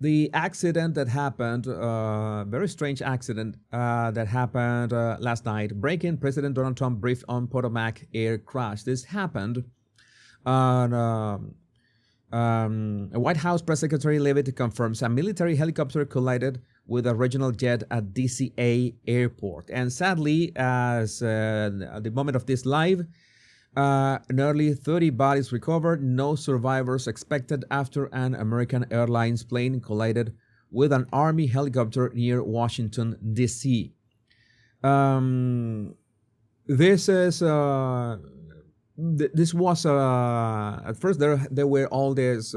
the accident that happened, very strange accident that happened last night. Break-in: President Donald Trump briefed on Potomac air crash. This happened on a White House press secretary Leavitt confirms a military helicopter collided with a regional jet at D.C.A. airport. And sadly, as at the moment of this live, nearly 30 bodies recovered, no survivors expected after an American Airlines plane collided with an Army helicopter near Washington, D.C. This is this was at first there were all these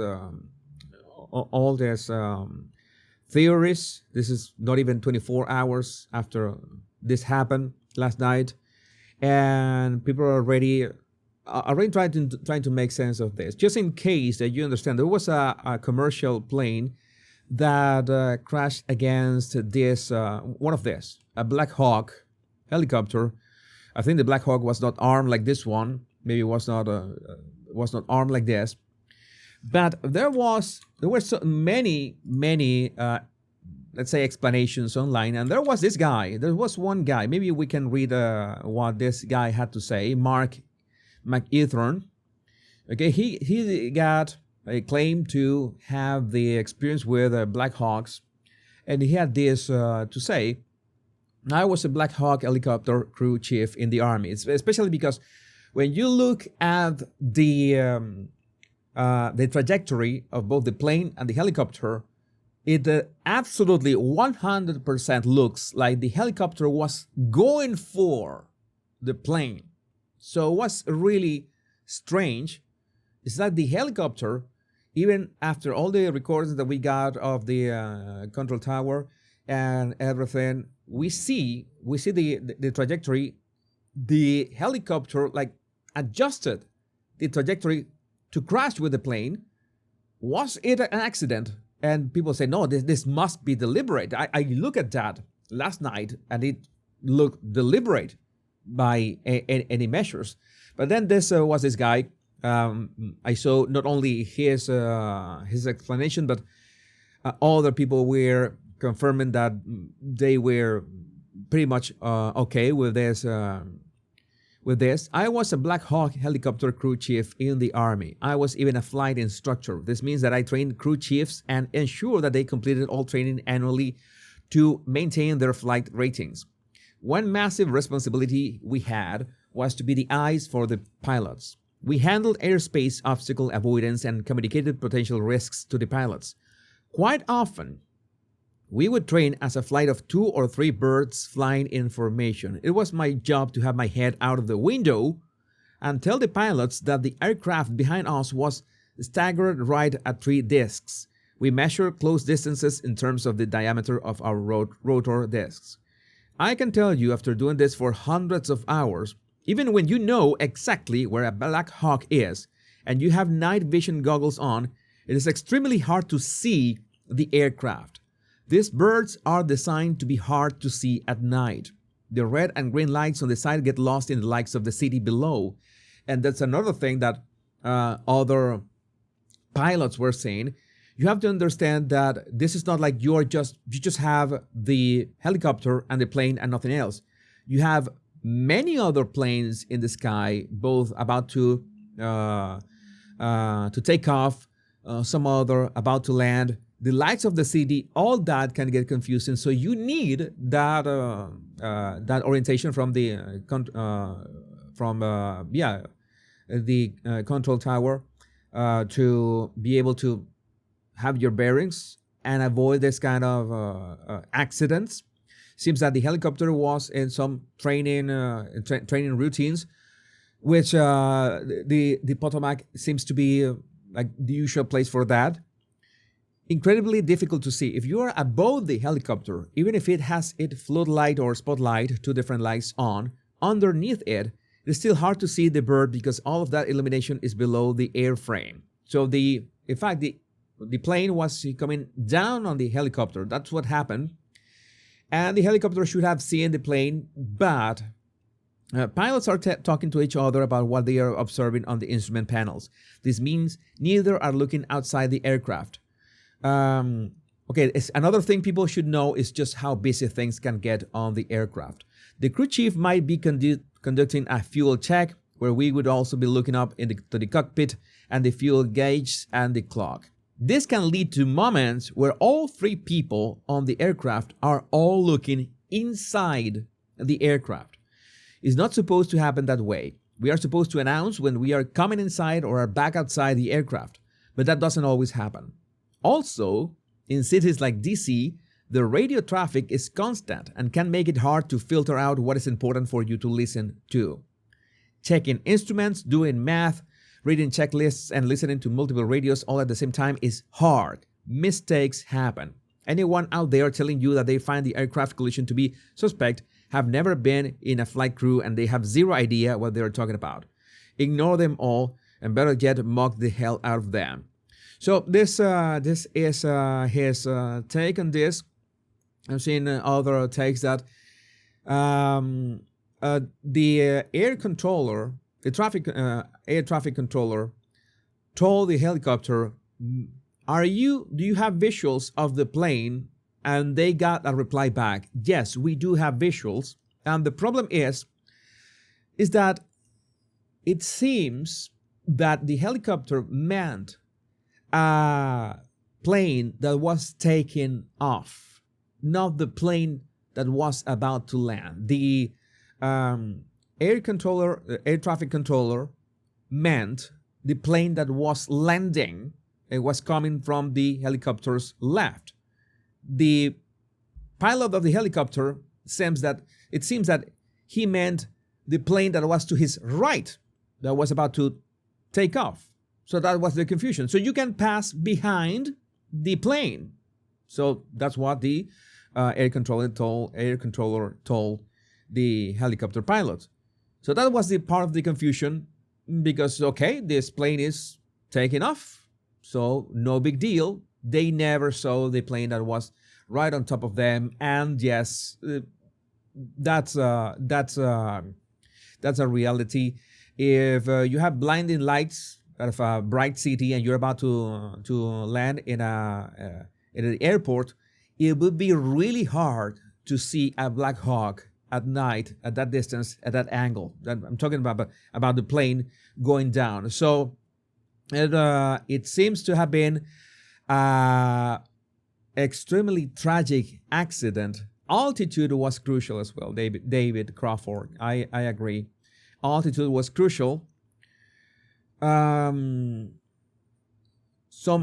theories. This is not even 24 hours after this happened last night, and people are already trying to make sense of this. Just in case that you understand, there was a commercial plane that crashed against this one of this, a Black Hawk helicopter. I think the Black Hawk was not armed like this one. Maybe it was not armed like this. But there were so many let's say explanations online, and there was this guy. There was one guy. Maybe we can read what this guy had to say. Mark McEthern. Okay, he got a claim to have the experience with Black Hawks, and he had this to say. I was a Black Hawk helicopter crew chief in the Army. It's especially because when you look at the trajectory of both the plane and the helicopter, it absolutely 100% looks like the helicopter was going for the plane. So what's really strange is that the helicopter, even after all the recordings that we got of the control tower and everything, we see the trajectory. The helicopter like adjusted the trajectory to crash with the plane. Was it an accident? And people say, no, this must be deliberate. I look at that last night and it looked deliberate by any measures. But then this was this guy. I saw not only his explanation, but other people were confirming that they were pretty much okay with this. I was a Black Hawk helicopter crew chief in the Army. I was even a flight instructor. This means that I trained crew chiefs and ensured that they completed all training annually to maintain their flight ratings. One massive responsibility we had was to be the eyes for the pilots. We handled airspace obstacle avoidance and communicated potential risks to the pilots. Quite often, we would train as a flight of 2 or 3 birds flying in formation. It was my job to have my head out of the window and tell the pilots that the aircraft behind us was staggered right at 3 discs. We measure close distances in terms of the diameter of our rotor discs. I can tell you, after doing this for hundreds of hours, even when you know exactly where a Black Hawk is and you have night vision goggles on, it is extremely hard to see the aircraft. These birds are designed to be hard to see at night. The red and green lights on the side get lost in the lights of the city below. And that's another thing that other pilots were saying. You have to understand that this is not like you just have the helicopter and the plane and nothing else. You have many other planes in the sky, both about to take off, some other about to land. The lights of the city, all that can get confusing. So you need that that orientation from the control tower to be able to have your bearings and avoid this kind of accidents. Seems that the helicopter was in some training routines, which the Potomac seems to be like the usual place for that. Incredibly difficult to see. If you are above the helicopter, even if it has its floodlight or spotlight, 2 different lights on, underneath it, it's still hard to see the bird because all of that illumination is below the airframe. So in fact, the plane was coming down on the helicopter. That's what happened. And the helicopter should have seen the plane, but pilots are talking to each other about what they are observing on the instrument panels. This means neither are looking outside the aircraft. Okay, another thing people should know is just how busy things can get on the aircraft. The crew chief might be conducting a fuel check, where we would also be looking up to the cockpit and the fuel gauge and the clock. This can lead to moments where all three people on the aircraft are all looking inside the aircraft. It's not supposed to happen that way. We are supposed to announce when we are coming inside or are back outside the aircraft, but that doesn't always happen. Also, in cities like DC, the radio traffic is constant and can make it hard to filter out what is important for you to listen to. Checking instruments, doing math, reading checklists, and listening to multiple radios all at the same time is hard. Mistakes happen. Anyone out there telling you that they find the aircraft collision to be suspect have never been in a flight crew and they have zero idea what they're talking about. Ignore them all, and better yet, mock the hell out of them. So this is his take on this. I've seen other takes that the air controller, the air traffic controller, told the helicopter, do you have visuals of the plane? And they got a reply back, yes, we do have visuals. And the problem is that it seems that the helicopter meant a plane that was taking off, not the plane that was about to land. The air traffic controller meant the plane that was landing. It was coming from the helicopter's left. The pilot of the helicopter seems that he meant the plane that was to his right, that was about to take off. So that was the confusion. So you can pass behind the plane. So that's what the air controller told the helicopter pilot. So that was the part of the confusion, because, okay, this plane is taking off, so no big deal. They never saw the plane that was right on top of them. And yes, that's a reality. If you have blinding lights of a bright city and you're about to land in an airport, it would be really hard to see a Black Hawk at night, at that distance, at that angle. I'm talking about the plane going down. So it seems to have been extremely tragic accident. Altitude was crucial as well, David Crawford. I agree. Altitude was crucial. Some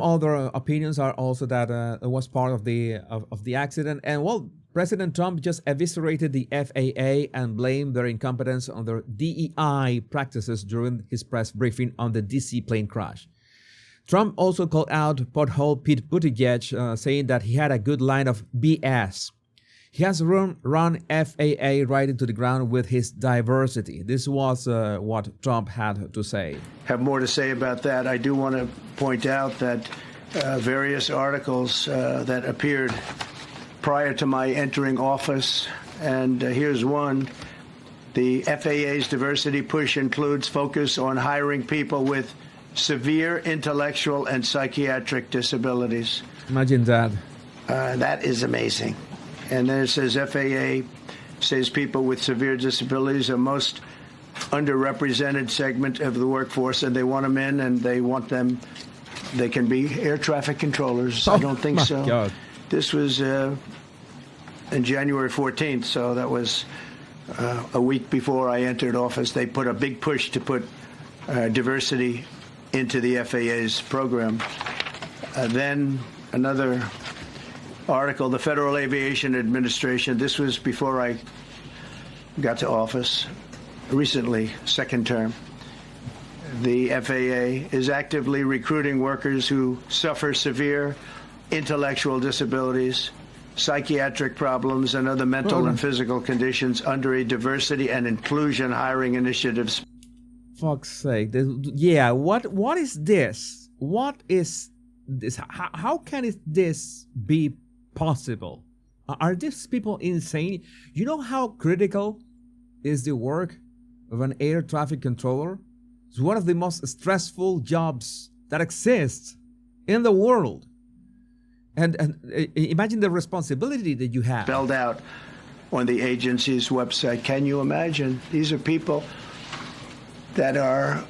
other opinions are also that it was part of the accident. And well, President Trump just eviscerated the FAA and blamed their incompetence on their DEI practices during his press briefing on the DC plane crash. Trump also called out pothole Pete Buttigieg, saying that he had a good line of BS. He has run FAA right into the ground with his diversity. This was what Trump had to say. Have more to say about that. I do want to point out that various articles that appeared prior to my entering office, and here's one. The FAA's diversity push includes focus on hiring people with severe intellectual and psychiatric disabilities. Imagine that. That is amazing. And then it says FAA says people with severe disabilities are most underrepresented segment of the workforce, and they want them in, and they can be air traffic controllers. I don't think so. God. This was in January 14th, so that was a week before I entered office. They put a big push to put diversity into the FAA's program. Then another article, the Federal Aviation Administration, this was before I got to office, recently, second term. The FAA is actively recruiting workers who suffer severe intellectual disabilities, psychiatric problems, and other mental and physical conditions under a diversity and inclusion hiring initiatives. Fuck's sake. Yeah, what is this? What is this? How can this be possible? Are these people insane? You know how critical is the work of an air traffic controller? It's one of the most stressful jobs that exists in the world. And imagine the responsibility that you have. Spelled out on the agency's website. Can you imagine? These are people that are,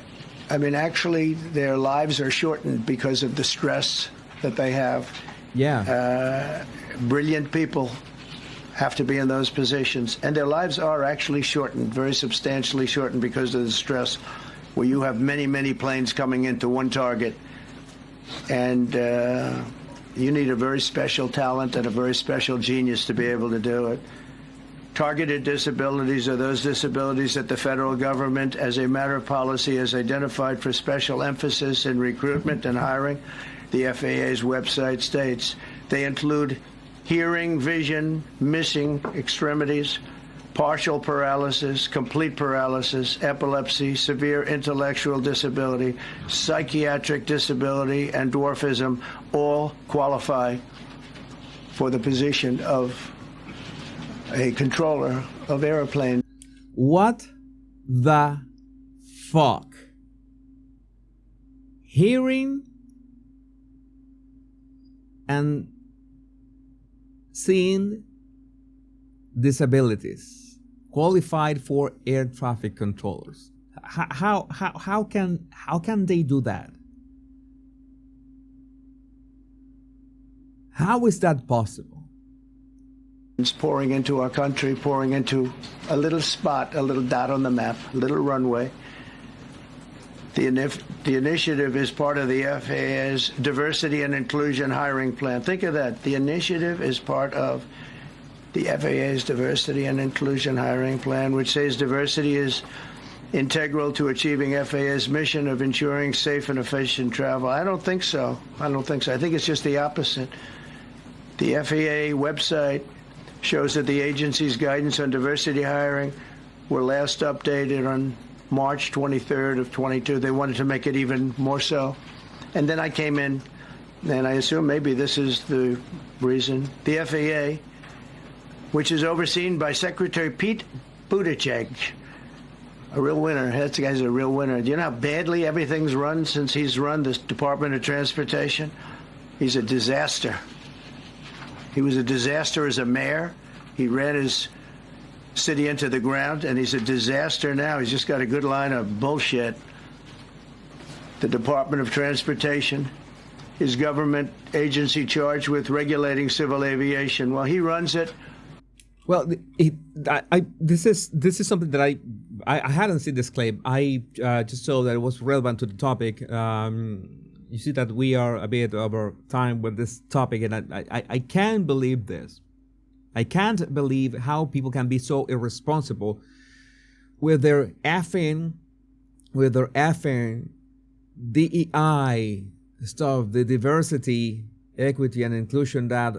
I mean, actually, their lives are shortened because of the stress that they have. Yeah. Brilliant people have to be in those positions, and their lives are actually shortened, very substantially shortened because of the stress, where you have many, many planes coming into one target, and you need a very special talent and a very special genius to be able to do it. Targeted disabilities are those disabilities that the federal government, as a matter of policy, has identified for special emphasis in recruitment and hiring. The FAA's website states they include hearing, vision, missing extremities, partial paralysis, complete paralysis, epilepsy, severe intellectual disability, psychiatric disability, and dwarfism all qualify for the position of a controller of airplanes. What the fuck? Hearing and seeing disabilities qualified for air traffic controllers. How can they do that? How is that possible? It's pouring into our country, pouring into a little spot, a little dot on the map, a little runway. The initiative is part of the FAA's diversity and inclusion hiring plan. Think of that. The initiative is part of the FAA's diversity and inclusion hiring plan, which says diversity is integral to achieving FAA's mission of ensuring safe and efficient travel. I don't think so. I think it's just the opposite. The FAA website shows that the agency's guidance on diversity hiring were last updated on March 23rd of 22. They wanted to make it even more so. And then I came in, and I assume maybe this is the reason. The FAA, which is overseen by Secretary Pete Buttigieg, a real winner. That guy's a real winner. Do you know how badly everything's run since he's run this Department of Transportation? He's a disaster. He was a disaster as a mayor. He ran his city into the ground, and he's a disaster now. He's just got a good line of bullshit. The Department of Transportation is government agency charged with regulating civil aviation. Well, he runs it. Well, this is something that I hadn't seen this claim. I just saw that it was relevant to the topic. You see that we are a bit over time with this topic, and I can't believe this. I can't believe how people can be so irresponsible with their effing DEI stuff, the diversity, equity, and inclusion that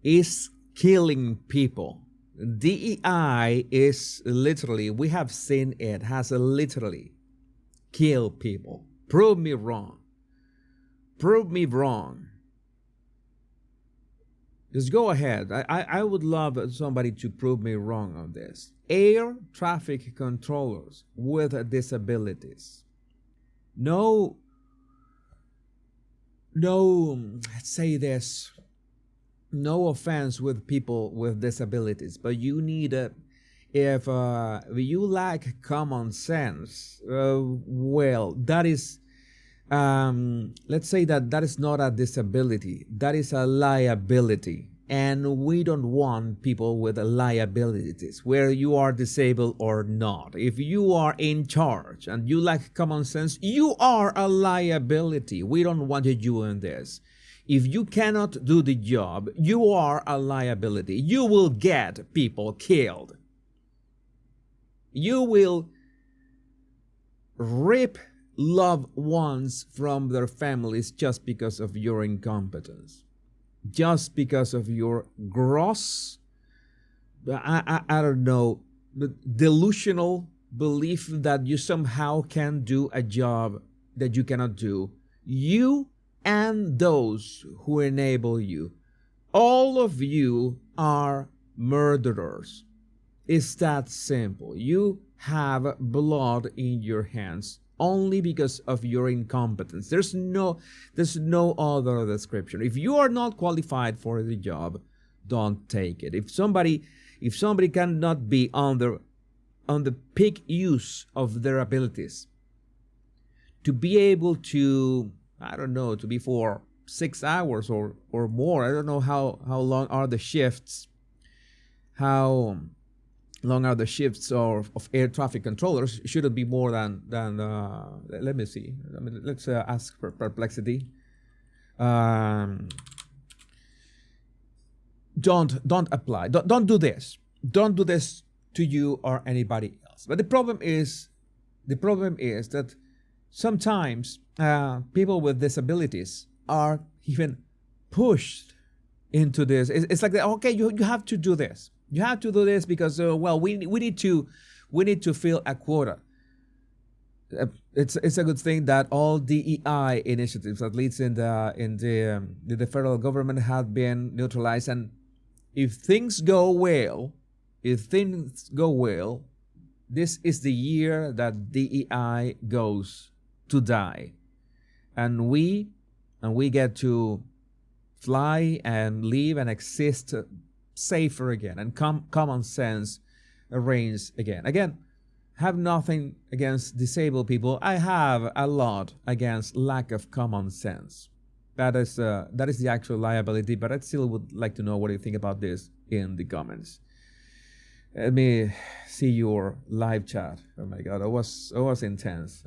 is killing people. DEI is literally, we have seen it, has literally killed people. Prove me wrong. Prove me wrong. Just go ahead. I would love somebody to prove me wrong on this. Air traffic controllers with disabilities. No, let's say this. No offense with people with disabilities, but you need if you lack common sense, well, that is, let's say that is not a disability, that is a liability. And we don't want people with liabilities, where you are disabled or not. If you are in charge and you lack common sense, you are a liability. We don't want you doing this. If you cannot do the job, you are a liability. You will get people killed. You will rip loved ones from their families just because of your incompetence. Just because of your gross, I don't know, delusional belief that you somehow can do a job that you cannot do. You and those who enable you, all of you are murderers. It's that simple. You have blood in your hands. only because of your incompetence. There's no other description. If you are not qualified for the job, don't take it. If somebody cannot be on the peak use of their abilities, to be able to, I don't know, to be for 6 hours or more. I don't know how long are the shifts, how long are the shifts of air traffic controllers. It shouldn't be more than let me see. Let's ask for Perplexity. Don't apply. Don't do this. Don't do this to you or anybody else. But the problem is that sometimes people with disabilities are even pushed into this. It's like, okay, you have to do this. You have to do this because we need to fill a quota. It's a good thing that all DEI initiatives, at least in the federal government, have been neutralized. And if things go well, this is the year that DEI goes to die, and we get to fly and live and exist safer again, and common sense reigns again. Again, have nothing against disabled people. I have a lot against lack of common sense. That is the actual liability. But I still would like to know what you think about this in the comments. Let me see your live chat. Oh my God, it was intense.